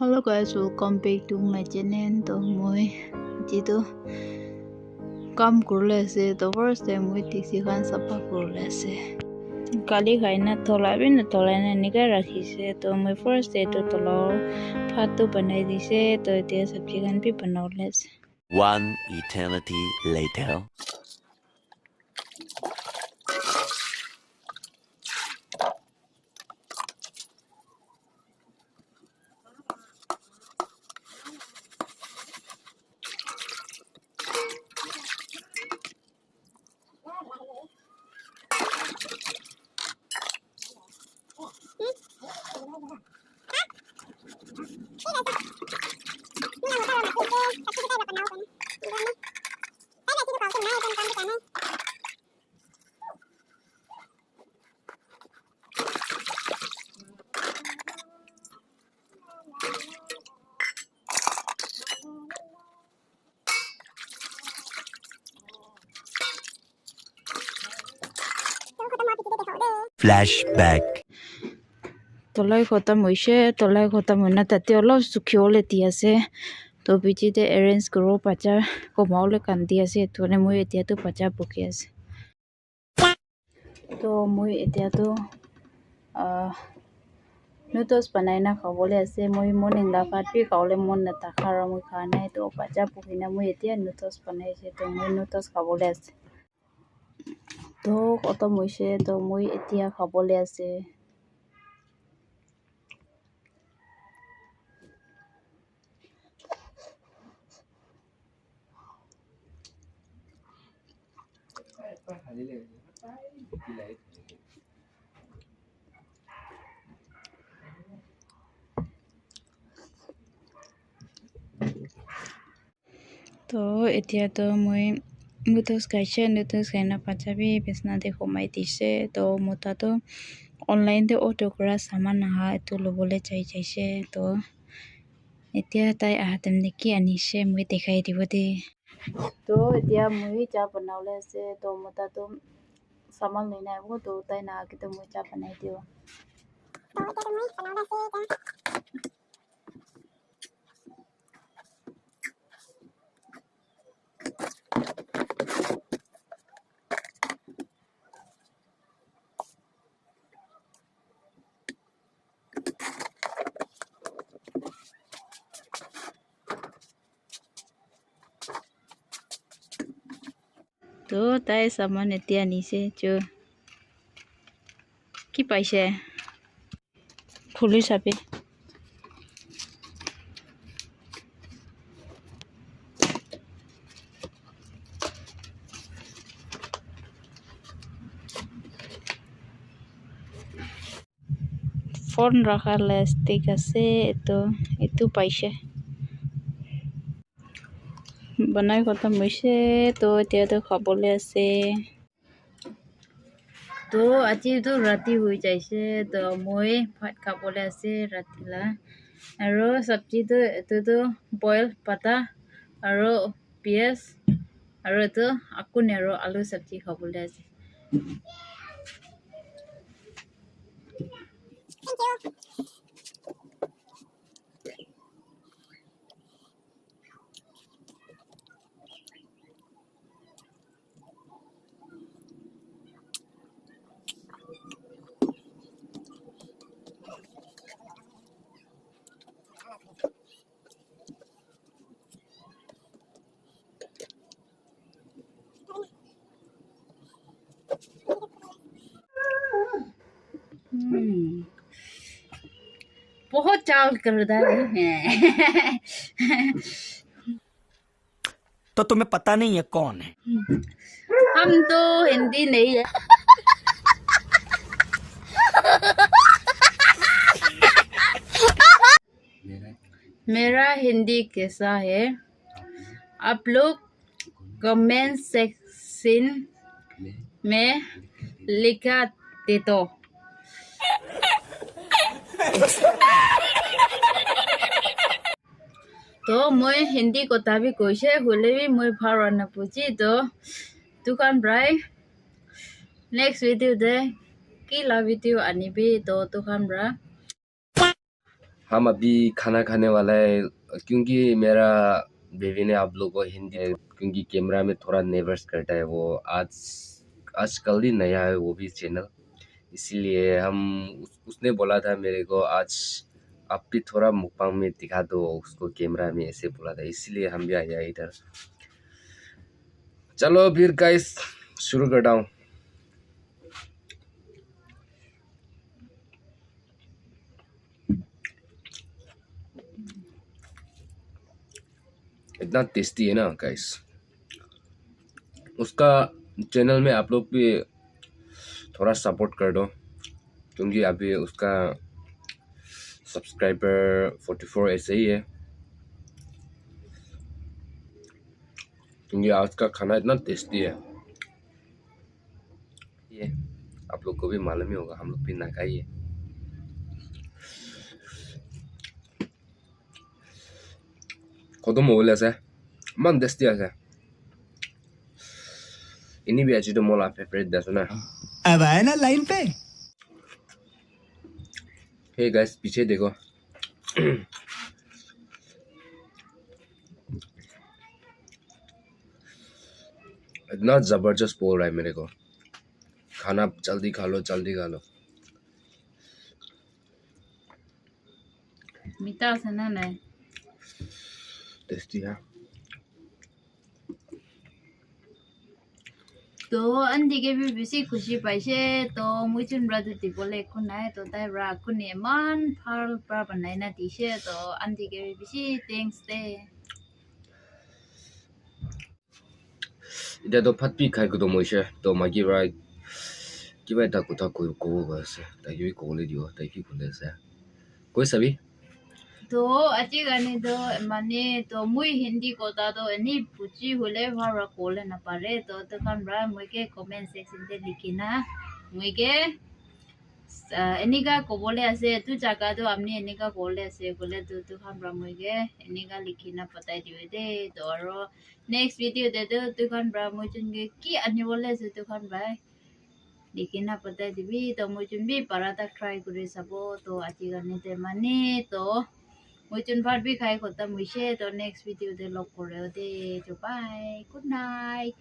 Hello guys, welcome back to my channel. तो मैं जी तो काम कर ले से तो first time मैं तीसरी खान सपा कर ले से काली खाई ना थोड़ा भी ना थोड़ा ना निकाल रखी से तो मैं first day तो थोड़ा फाटू बनाई दी से तो इतने सब्जी खान भी बना ले से One eternity later. Flashback. तोलाई खत्म होइसे तोलाई खत्म होना ताते अलग सुखियो ले दिया से तो बीची दे अरेंज करो पचा को माउले कान दिया से तो ने मुई एतिया तो पचा बुकिया से तो मुई एतिया तो নুডলস বানাই না খাবলৈ আছে মই মৰ্ণিং লাফাত বি খাবলৈ মন নাথাকা আৰু মই খোৱা নাই তো বাচ্চা পুহিনা মই এতিয়া নুডলস বনাইছে তো মই নুডলস খাবলৈ আছে তো খতম হৈছে তো মই এতিয়া খাবলৈ আছে তো এতিয়া তো মই নুডলস খাইছে নুডলস খাই না পাঞ্জাবী বিছনাতে সোমাই দিছে তো মোৰ তাতো অনলাইনতে অৰ্ডাৰ কৰা সামান আহা এইটো ল'বলৈ যাইছে তো এতিয়া তাই আহাতেম নেকি আনিছে মই দেখাই দিব দে তো এতিয়া মই চাহ বনাবলৈ আছে তো মোৰ তাতো সামান লৈ নাই আহিব তো তাই নাহাকে মই চাহ বনাই দিওঁ তো তাই সামান এতিয়া আনিছে চো কি পাইছে খুলি চাবি ফোন রাখার লাস্টিক আছে এটো পাইছে বনাই খতম হৈছে তো এতিয়া তো খাবলৈ আছে তো আজি তো ৰাতি হৈ যাইছে তো মই ভাত খাবলৈ আছে ৰাতিলা আৰু চব্জিটো এটো বইল পাতা আৰু পিয়াজ আৰু এটো আকুনি আৰু আলু চব্জি খাবলৈ আছে बहुत चाल करता है तो तुम्हें पता नहीं है कौन है हम तो हिंदी नहीं है मेरा हिंदी कैसा है आप लोग कमेंट सेक्शन में लिखा दे दो तो मैं हिंदी কথা भी কৈছে হলে भी मैं ভালো না বুঝি তো দুকান প্রায় নেক্সট ভিডিও দে কি লা ভিডিও আনিবি তো দুকান প্রায় हम अभी खाना खाने वाला है क्योंकि मेरा बेबी ने आप लोग को हिंदी क्योंकि कैमरा में थोड़ा नर्वस करता है वो आजकल ही नया है वो भी चैनल इसीलिए उसने बोला था मेरे को आज आप भी थोड़ा मुकबांग में दिखा दो उसको कैमरा में ऐसे बोला था इसलिए हम भी आया इधर चलो फिर गाइस शुरू करता हूँ इतना टेस्टी है ना गाइस उसका चैनल में आप लोग भी थोड़ा सपोर्ट कर दो क्योंकि अभी उसका सब्सक्राइबर 44 ऐसे ही है क्योंकि आज का खाना इतना टेस्टी है ये आप लोग को भी मालूम ही होगा हम लोग भी ना खाइए kodomo udah sih man tasty है ini भी अच्छी तो मोला फेवरेट dah सुना अब आया ना लाइन पे हे गाइस पीछे देखो इतना जबरदस्त बोल रहा है मेरे को खाना जल्दी खा लो मीठा से ना नहीं टेस्टी है तो अंधी के भी बेसी खुशी पाइसे तो मुझे ब्रदर ती बोले कुनाए तो ताई ब्रा कुने मान फाल ब्रा बनाई ना तीसे तो अंधी के भी बेसी थैंक्स दे इधर तो फट भी खाए को तो मुझे तो मागी राइट कि भाई तक उठा कोई को बस ताकि भी को ले दियो ताकि को ले से कोई सभी तो अच्छी गाने तो माने तो मुई हिंदी को ता तो नहीं पूछी हुले भाव कोले ना पारे तो kan bra मुझे कमेंट सेक्शन पे लिखना मुझे एनिका को बोले ऐसे तू जगह तो हमने एनिका बोले ऐसे बोले तो kan bra मुझे एनिका लिखना पता दियो दे तो और नेक्स्ट वीडियो दे तो kan bra मुझे की अन्य बोले ऐसे तो kan bra लिखना पता दिबी तो मुझे भी पराठा ट्राई करे सबो तो अच्छी गाने ते माने तो मुझे भात भी खाए को तब मुझे तो नेक्स्ट वीडियो दे लॉक कर रहे हो दे तो बाय गुड नाइट